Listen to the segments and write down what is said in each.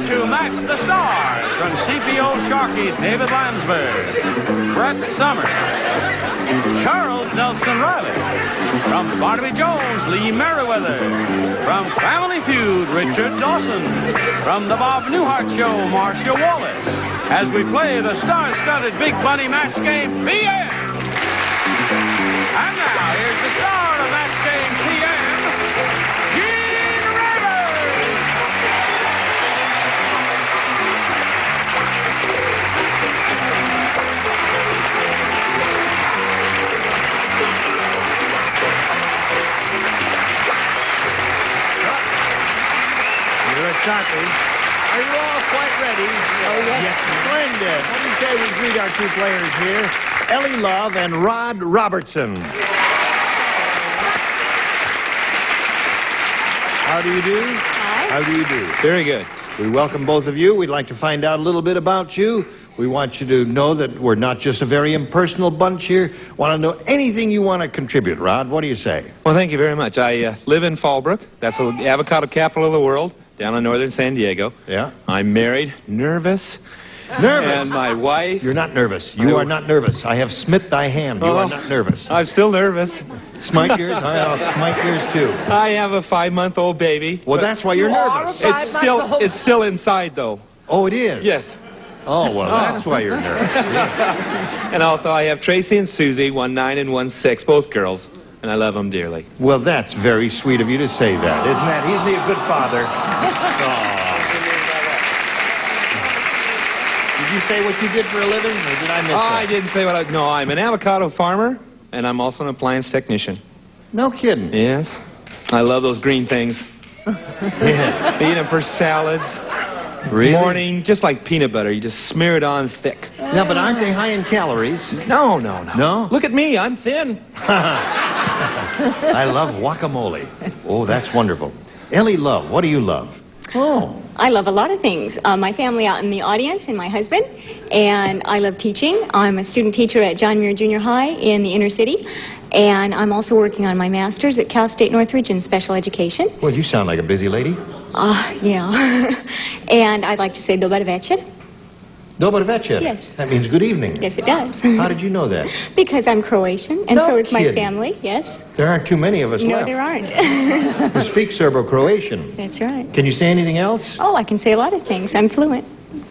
to match the stars from CPO Sharkey, David Landsberg, Brett Summers, Charles Nelson Riley, from Barnaby Jones, Lee Merriweather, from Family Feud, Richard Dawson, from the Bob Newhart Show, Marcia Wallace, as we play the star-studded Big Bunny match game, PM. And now, here's the star of match game, PM, Gene Rivers. You're at Sharkey. Are you all quite ready? Oh, yes. Splendid. Let me say we greet our two players here, Ellie Love and Rod Robertson. How do you do? Hi. How do you do? Very good. We welcome both of you. We'd like to find out a little bit about you. We want you to know that we're not just a very impersonal bunch here. Want to know anything you want to contribute, Rod. What do you say? Well, thank you very much. I live in Fallbrook. That's the avocado capital of the world, down in northern San Diego. Yeah? I'm married, nervous. Nervous? And my wife... You're not nervous. You are not nervous. I have smit thy hand. You are not nervous. I'm still nervous. Smite yours? I'll smite yours, too. I have a 5-month-old baby. Well, that's why you're nervous. It's still inside, though. Oh, it is? Yes. Oh, well, that's why you're nervous. Yeah. And also, I have Tracy and Susie, 1'9" and 1'6", both girls, and I love them dearly. Well, that's very sweet of you to say that, isn't that? Isn't he a good father? Oh. Did you say what you did for a living, or did I miss that? I didn't say what I... No, I'm an avocado farmer, and I'm also an appliance technician. No kidding. Yes. I love those green things. Yeah. Eat them for salads. Really? Morning, just like peanut butter. You just smear it on thick. Yeah, but aren't they high in calories? No. No? Look at me. I'm thin. I love guacamole. Oh, that's wonderful. Ellie Love, what do you love? Oh. I love a lot of things. My family out in the audience and my husband. And I love teaching. I'm a student teacher at John Muir Junior High in the inner city. And I'm also working on my master's at Cal State Northridge in special education. Well, you sound like a busy lady. Yeah. And I'd like to say dobar večer. Dobar večer. Yes. That means good evening. Yes, it does. How did you know that? Because I'm Croatian, and No so is my kidding. family, yes. There aren't too many of us No, left. there aren't. Who speak Serbo-Croatian. That's right. Can you say anything else? Oh, I can say a lot of things. I'm fluent.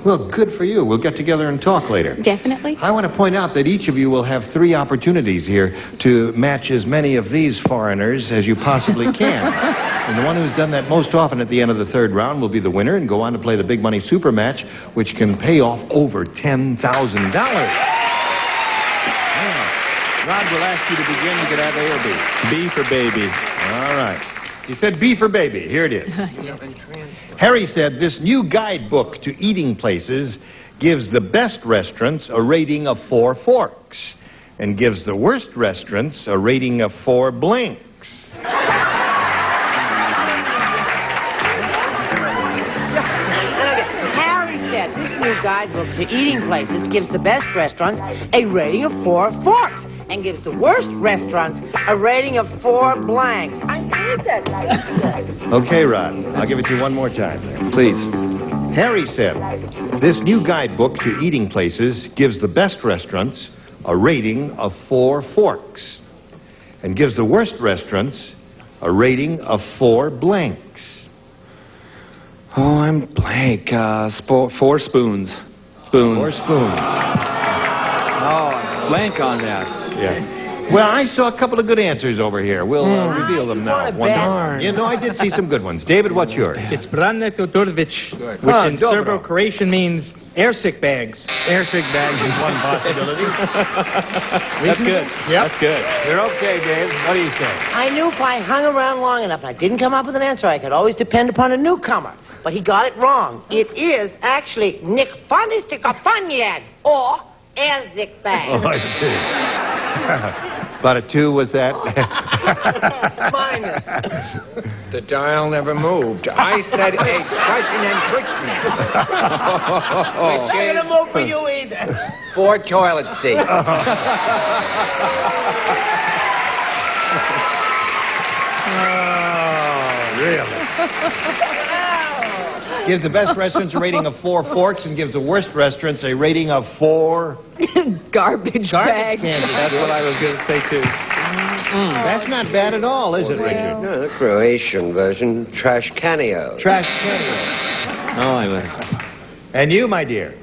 Well, good for you. We'll get together and talk later. Definitely. I want to point out that each of you will have 3 opportunities here to match as many of these foreigners as you possibly can. And the one who's done that most often at the end of the 3rd round will be the winner and go on to play the Big Money Super Match, which can pay off over $10,000. Now, Rod will ask you to begin. You could have A or B. B for baby. All right. You said B for baby. Here it is. Harry said this new guidebook to eating places gives the best restaurants a rating of 4 forks and gives the worst restaurants a rating of 4 blanks. Harry said this new guidebook to eating places gives the best restaurants a rating of 4 forks and gives the worst restaurants a rating of 4 blanks. I hate that. Okay, Rod. I'll give it to you one more time. Please. Harry said this new guidebook to eating places gives the best restaurants a rating of 4 forks and gives the worst restaurants a rating of 4 blanks. Oh, I'm blank. 4 spoons. Spoons. 4 spoons. Oh, I'm blank on that. Yeah. Well, I saw a couple of good answers over here. We'll reveal them now. Darn. You know, I did see some good ones. David, what's yours? It's Brane Todorovic, which in dobro. Serbo-Croatian means airsick bags. Airsick bags is one possibility. That's good. Yep. That's good. You're okay, Dave. What do you say? I knew if I hung around long enough and I didn't come up with an answer, I could always depend upon a newcomer. But he got it wrong. It is actually Nick Fanistikafanyad or airsick bag. Oh, I see. About a 2, was that? Minus. The dial never moved. I said a crushing and twitching. I'm gonna move for you either. 4 toilet seats. Oh, really? Gives the best restaurants a rating of 4 forks and gives the worst restaurants a rating of 4 Garbage bag. cans. That's what I was going to say, too. That's not bad at all, is it, Richard? No, the Croatian version, trash canio. Trash canio. Oh, I was. And you, my dear?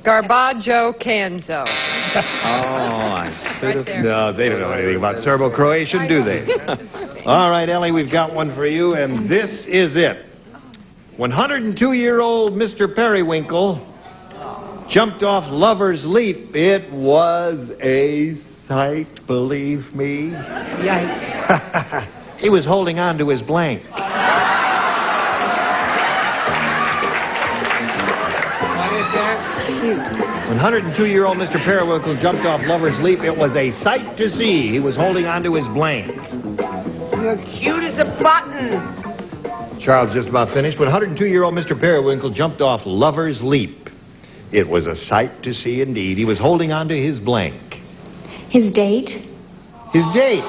Garbaggio Canzo. Oh, I should have. No, they don't know anything about Serbo-Croatian, do they? All right, Ellie, we've got one for you, and this is it. 102-year-old Mr. Periwinkle jumped off Lover's Leap. It was a sight, believe me. Yikes. He was holding on to his blank. What is that? 102-year-old Mr. Periwinkle jumped off Lover's Leap. It was a sight to see. He was holding on to his blank. You're cute as a button. Charles just about finished. When 102-year-old Mr. Periwinkle jumped off Lover's Leap, it was a sight to see indeed. He was holding on to his blank. His date? His date.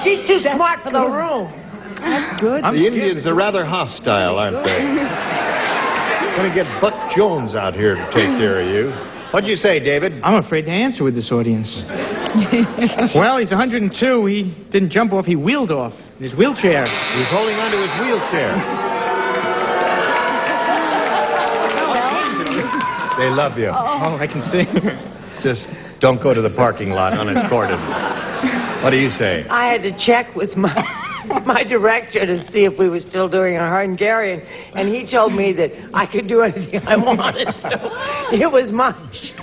She's too smart for the room. That's good. The Indians are rather hostile, aren't they? Going to get Buck Jones out here to take care of you. What'd you say, David? I'm afraid to answer with this audience. Well, he's 102. He didn't jump off. He wheeled off in his wheelchair. He was holding onto his wheelchair. They love you. Oh, I can see. Just don't go to the parking lot unescorted. What do you say? I had to check with my director to see if we were still doing a Hungarian, and he told me that I could do anything I wanted to. It was much.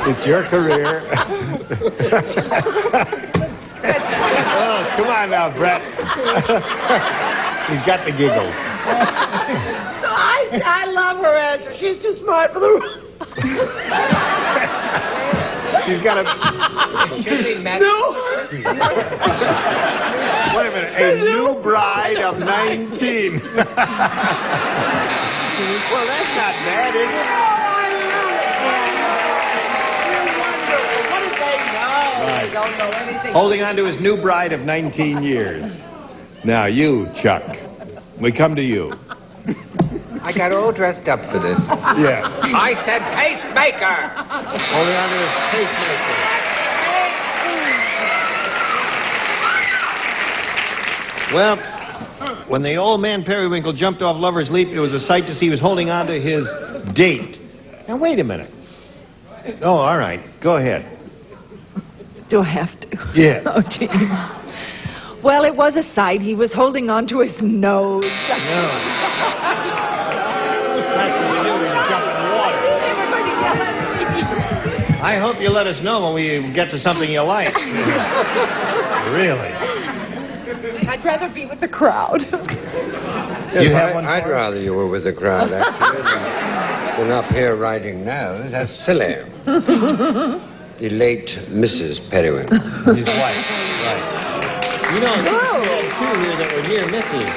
It's your career. Oh, come on now, Brett. He's got the giggles. I love her answer. She's too smart for the room. She's got a... Should be met. No. Wait a minute. A new bride of 19. Well, that's not bad, is it? What did they know? Right. They don't know anything. Holding on to his new bride of 19 years. Now, you, Chuck. We come to you. I got all dressed up for this. Yes. I said pacemaker. Holding on to his pacemaker. Well, when the old man Periwinkle jumped off Lover's Leap, it was a sight to see. He was holding on to his date. Now, wait a minute. Oh, all right. Go ahead. Do I have to? Yes. Oh, gee. Well, it was a sight. He was holding on to his nose. No. That's what you do when you jump in the water. I hope you let us know when we get to something you like. Really. I'd rather be with the crowd. Yes, You have one I'd for us? rather you were with the crowd, actually, than up here writing nose. That's silly. The late Mrs. Periwinkle. His wife. Right. You know, there's two here that were near Mrs.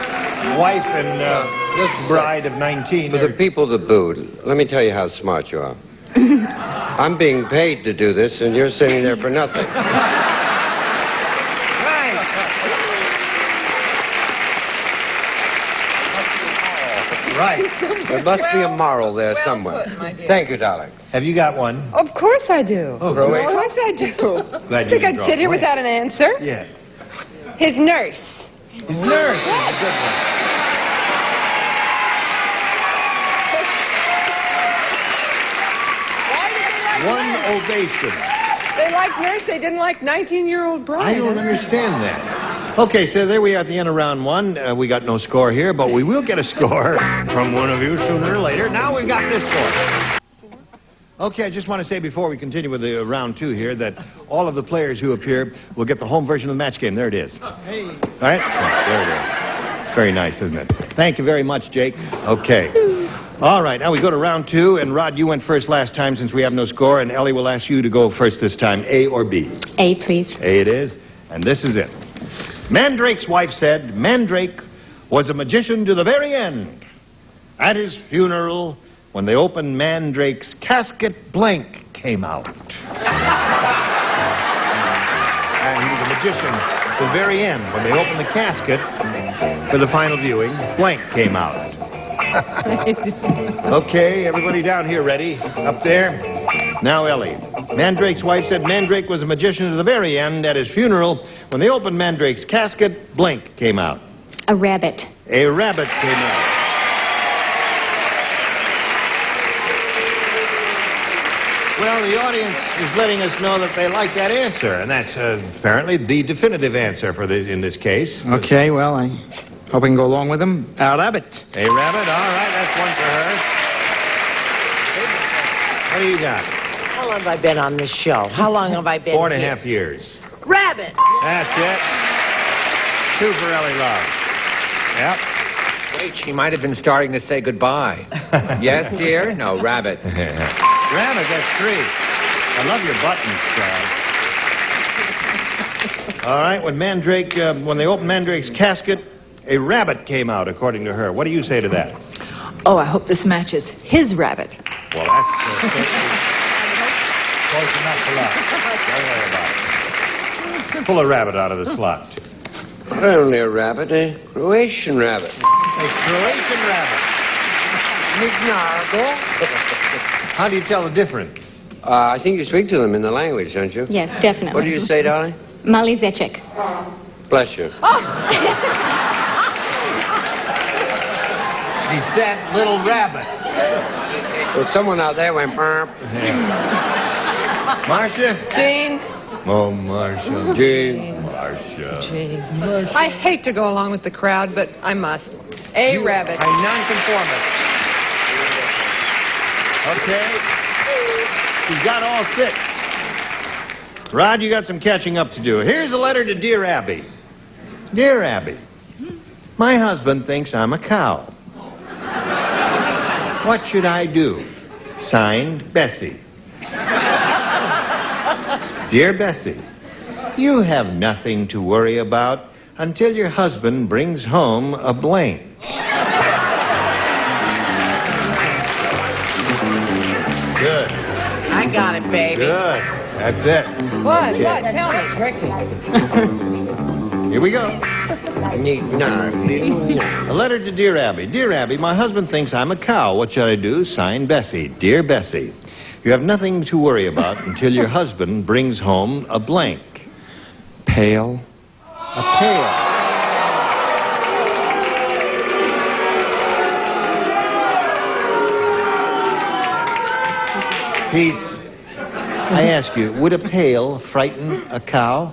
Wife and bride of 19. For the people that booed, let me tell you how smart you are. I'm being paid to do this, and you're sitting there for nothing. Right. There must be a moral there somewhere. Thank you, darling. Have you got one? Of course I do. Oh, Of course I do. Glad you Think didn't I'd draw sit here blank. without an answer? Yes. His nurse. His nurse. Is a good one. Why did they like One nurse? ovation. They liked nurse. They didn't like 19-year-old bride. I don't understand that. Okay, so there we are at the end of round one. We got no score here, but we will get a score from one of you sooner or later. Now we've got this score. Okay, I just want to say before we continue with the round two here that all of the players who appear will get the home version of the match game. There it is. Hey. All right? There it is. It's very nice, isn't it? Thank you very much, Jake. Okay. All right, now we go to round two, and Rod, you went first last time since we have no score, and Ellie will ask you to go first this time. A or B? A, please. A it is, and this is it. Mandrake's wife said Mandrake was a magician to the very end. At his funeral, when they opened Mandrake's casket, blank came out. magician to the very end. When they opened the casket for the final viewing, blank came out. Okay, everybody down here ready? Up there? Now, Ellie. Mandrake's wife said Mandrake was a magician to the very end. At his funeral, when they opened Mandrake's casket, blank came out. A rabbit. A rabbit came out. Well, the audience is letting us know that they like that answer, and that's apparently the definitive answer for this in this case. Okay, well, I hope I can go along with him. A rabbit. A rabbit? All right, that's one for her. What do you got? How long have I been on this show? How long have I been 4.5 years. Rabbit! That's it. 2 for Ellie Love. Yep. Wait, she might have been starting to say goodbye. Yes, dear? No, rabbit. Rabbit, that's 3. I love your buttons, Charles. All right, when they opened Mandrake's casket, a rabbit came out, according to her. What do you say to that? Oh, I hope this matches his rabbit. Well, that's close enough for love. Don't worry about it. Pull a rabbit out of the slot. Not only a rabbit, a Croatian rabbit. A Croatian rabbit. Nignargo. How do you tell the difference? I think you speak to them in the language, don't you? Yes, definitely. What do you say, darling? Mali Zeček. Bless you. She said little rabbit. Well, someone out there went... Burp. Marcia? Jane. Oh, Marcia. Gene. Marcia. I hate to go along with the crowd, but I must. A rabbit. A nonconformist. Okay. She's got all 6. Rod, you got some catching up to do. Here's a letter to Dear Abby. Dear Abby, my husband thinks I'm a cow. What should I do? Signed, Bessie. Dear Bessie, you have nothing to worry about until your husband brings home a blank. Good. I got it, baby. Good. That's it. What? Okay. What? Tell me. Here we go. Nignargo. A letter to Dear Abby. Dear Abby, my husband thinks I'm a cow. What should I do? Signed, Bessie. Dear Bessie, you have nothing to worry about until your husband brings home a blank. Pale. A pail. Peace. I ask you, would a pail frighten a cow?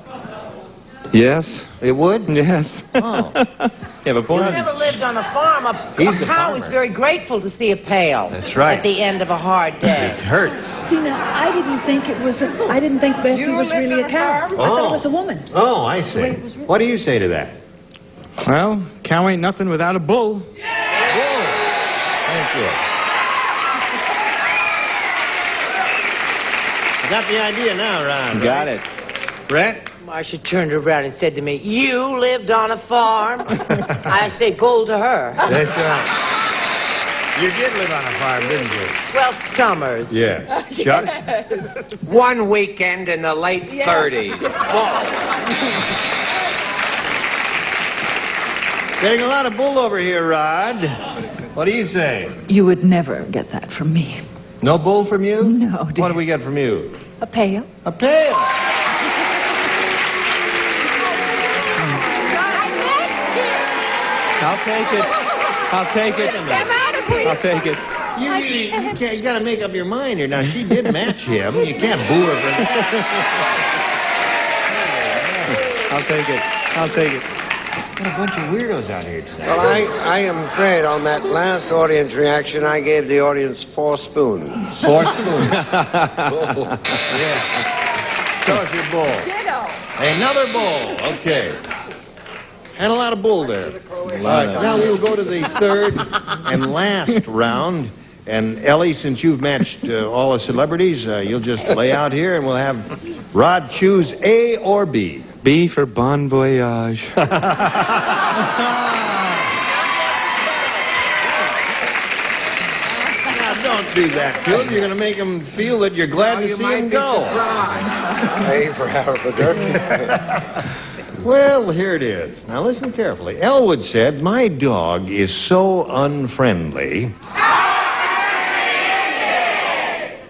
Yes. It would? Yes. Oh. You have a point. If you ever lived on a farm, a He's the cow is farmer. very grateful to see a pail. That's right. At the end of a hard It day. hurts. See, now, I didn't think Bessie You was lived really on a a cow. farm? I thought it was a woman. Oh, I see. What do you say to that? Well, cow ain't nothing without a bull. Bull. Thank you. You got the idea now, Ron. Got right? it. Brett? Marcia turned around and said to me, "You lived on a farm?" I said, "Gold to her." That's right. You did live on a farm, didn't you? 12 summers. Yes. Chuck? One weekend in the late 30s. Getting a lot of bull over here, Rod. What do you say? You would never get that from me. No bull from you? No, dear. What do we get from you? A pail. A pail. I'll take it. I'll take it. I'll take it. You can't. You got to make up your mind here. Now she did match him. You can't boo her for that. I'll take it. I'll take it. Got a bunch of weirdos out here tonight. Well, I am afraid on that last audience reaction, I gave the audience 4 spoons. 4 spoons. Yeah. Show us your bull. Ditto. Another bull. Okay. And a lot of bull there. All right. Now we'll go to the third and last round. And Ellie, since you've matched all the celebrities, you'll just lay out here, and we'll have Rod choose A or B. B for Bon Voyage. Now, don't do that to him. You're going to make him feel that you're glad to see him go. Hey, for Harvard. Well, here it is. Now, listen carefully. Elwood said, my dog is so unfriendly.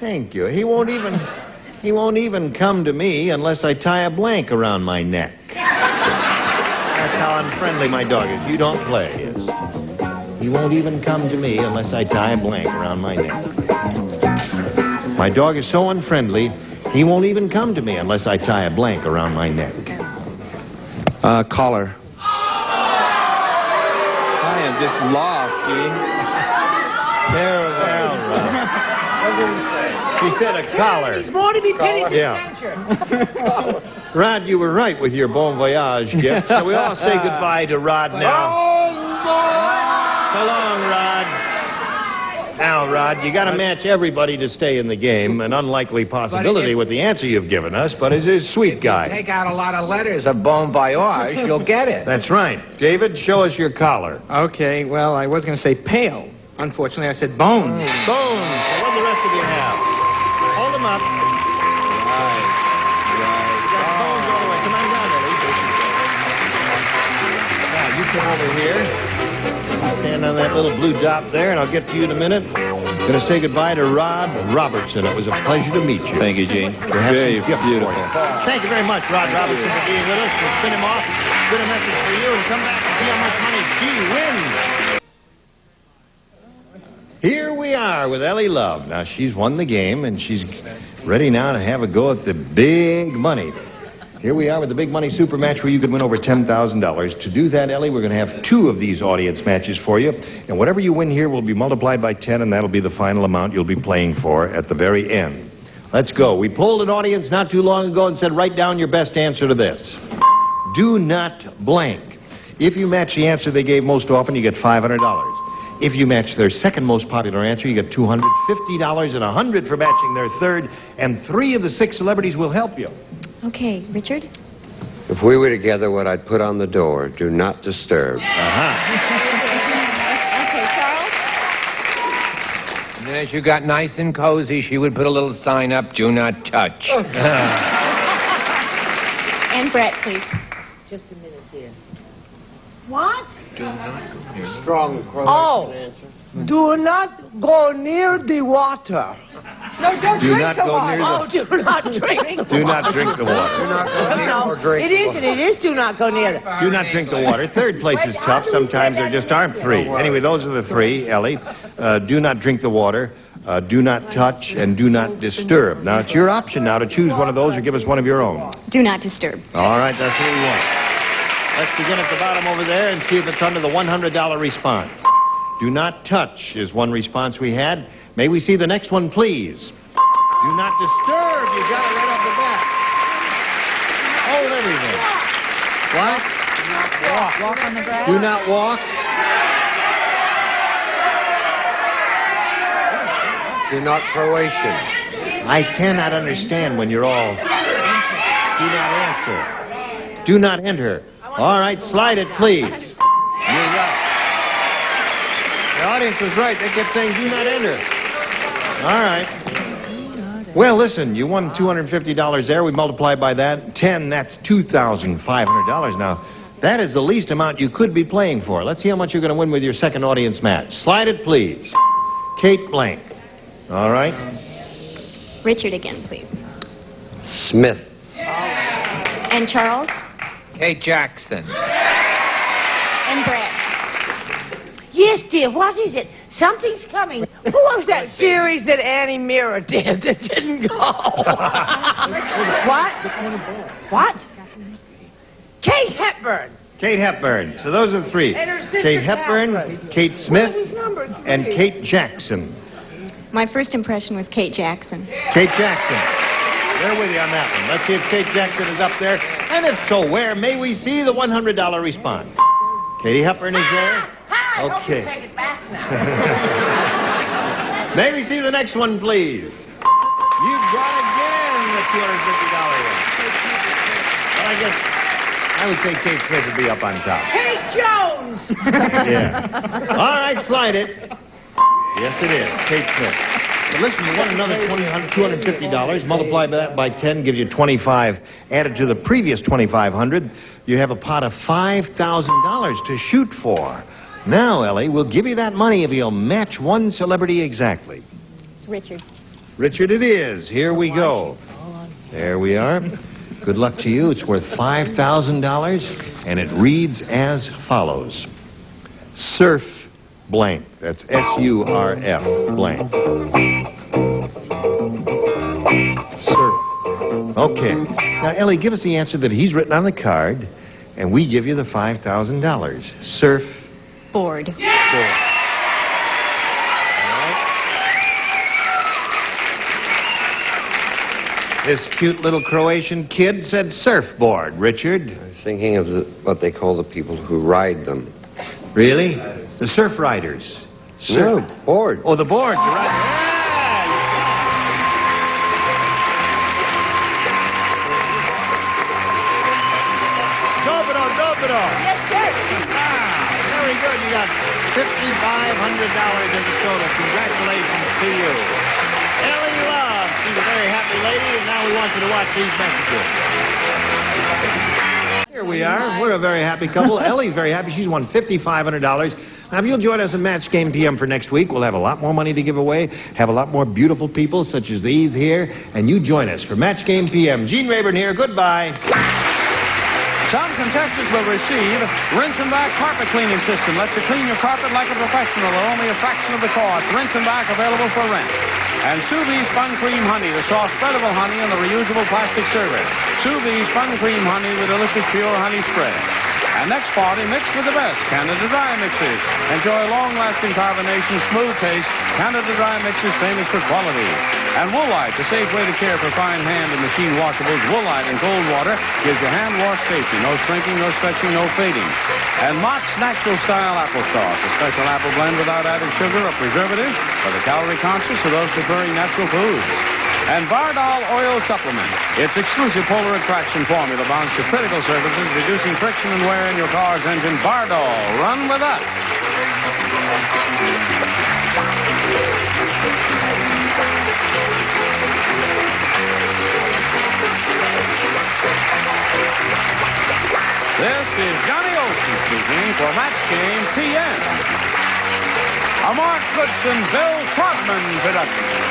Thank you. He won't even come to me unless I tie a blank around my neck. That's how unfriendly my dog is. You don't play. Yes. He won't even come to me unless I tie a blank around my neck. My dog is so unfriendly, he won't even come to me unless I tie a blank around my neck. Collar. I am just lost, Gene. Terrible. He said a collar. He's more to be pitied than Yeah. censured. Rod, you were right with your bon voyage gift. Shall we all say goodbye to Rod now? So long, Rod. Now, Rod, you got to match everybody to stay in the game. An unlikely possibility with the answer you've given us, but he's a sweet guy. Take out a lot of letters of bon voyage, you'll get it. That's right. David, show us your collar. Okay, well, I was going to say pale. Unfortunately, I said bone. Bones. So what do the rest of you have? Hold them up. Right. You got bones all the way. Come on down, Ellie. Now, you come over here. Stand on that little blue dot there, and I'll get to you in a minute. Going to say goodbye to Rod Robertson. It was a pleasure to meet you. Thank you, Gene. We have Very some gifts beautiful. for you. Thank you very much, Rod Robertson, for being with us. We'll spin him off. Spin a message for you, and come back and see how much money she wins. Here we are with Ellie Love. Now, she's won the game, and she's ready now to have a go at the big money. Here we are with the big money super match where you could win over $10,000. To do that, Ellie, we're going to have 2 of these audience matches for you. And whatever you win here will be multiplied by 10, and that'll be the final amount you'll be playing for at the very end. Let's go. We polled an audience not too long ago and said, write down your best answer to this. Do not blank. If you match the answer they gave most often, you get $500. If you match their second most popular answer, you get $250 and $100 for matching their third, and 3 of the 6 celebrities will help you. Okay, Richard? If we were together, what I'd put on the door, do not disturb. Okay, Charles? And then as you got nice and cozy, she would put a little sign up, do not touch. And Brett, please. Just a minute, dear. What? Strong Do not go near the water. No, don't Do drink not the go water. near Oh, do not drink. Do not drink the water. No, it isn't. It is do not go near the... Do not drink the water. Third place is tough. Sometimes there just aren't 3. Anyway, those are the 3, Ellie. Do not drink the water, do not touch, and do not disturb. Now, it's your option now to choose one of those or give us one of your own. Do not disturb. All right, that's what we want. Let's begin at the bottom over there and see if it's under the $100 response. Do not touch is one response we had. May we see the next one, please? Do not disturb. You got it right off the bat. Hold everything. What? Do not walk. Walk on the grass. Do not walk. Do not Croatian. I cannot understand when you're all... Do not answer. Do not enter. All right, slide it, please. You're right. The audience was right. They kept saying, do not enter. All right. Well, listen, you won $250 there. We multiply by that. 10, that's $2,500. Now, that is the least amount you could be playing for. Let's see how much you're going to win with your second audience match. Slide it, please. Kate Blank. All right. Richard again, please. Smith. And Charles? Kate Jackson. And Brett? Yes, dear, what is it? Something's coming. Who was that series that Annie Mirror did that didn't go? What? What? Kate Hepburn. Kate Hepburn. So those are the 3. And her sister Kate Hepburn, Catherine. Kate Smith, What is number 3? and Kate Jackson. My first impression was Kate Jackson. Kate Jackson. They're with you on that one. Let's see if Kate Jackson is up there. And if so, where may we see the $100 response? Katie Hepburn is there? Hi, Okay. I hope you take it back now. May we see the next one, please? You got again the $250 one. Well, I guess I would say Kate Smith would be up on top. Kate Jones. Yeah. All right, slide it. Yes, it is. Kate Smith. But listen, you want another $250. Multiply that by 10 gives you 25. Added to the previous 2,500, you have a pot of $5,000 to shoot for. Now, Ellie, we'll give you that money if you'll match one celebrity exactly. It's Richard. Richard it is. Here we go. There we are. Good luck to you. It's worth $5,000, and it reads as follows. Surf blank. That's S-U-R-F blank. Surf. Okay. Now, Ellie, give us the answer that he's written on the card, and we give you the $5,000. Surf. Board. Board. All right. This cute little Croatian kid said surfboard, Richard. I was thinking of what they call the people who ride them. Really? The surf riders. No, board. Oh, the board. You're right. Dobro. Yes, sir. Very good. You got $5,500 in the total. Congratulations to you. Ellie Love. She's a very happy lady, and now we want you to watch these messages. Here we are. We're a very happy couple. Ellie's very happy. She's won $5,500. Now, if you'll join us at Match Game PM for next week, we'll have a lot more money to give away, have a lot more beautiful people such as these here, and you join us for Match Game PM. Gene Rayburn here. Goodbye. Some contestants will receive Rinse and Back carpet cleaning system. Lets you clean your carpet like a professional at only a fraction of the cost. Rinse and Back available for rent. And Sous Vide Spun Cream Honey, the soft spreadable honey in the reusable plastic service. Sous Vide Spun Cream Honey, the delicious pure honey spread. And next party, mixed with the best Canada Dry mixes. Enjoy long-lasting carbonation, smooth taste. Canada Dry mixes famous for quality. And Woolite, the safe way to care for fine hand and machine washables. Woolite in cold water gives you hand wash safety. No shrinking, no stretching, no fading. And Mott's Natural Style Applesauce, a special apple blend without added sugar or preservatives for the calorie conscious or those preferring natural foods. And Bardol Oil Supplement. Its exclusive polar attraction formula bonds to critical surfaces, reducing friction and wear in your car's engine. Bardol, run with us. This is Johnny Olson speaking for Match Game PM. A Mark Goodson, Bill Trotman production.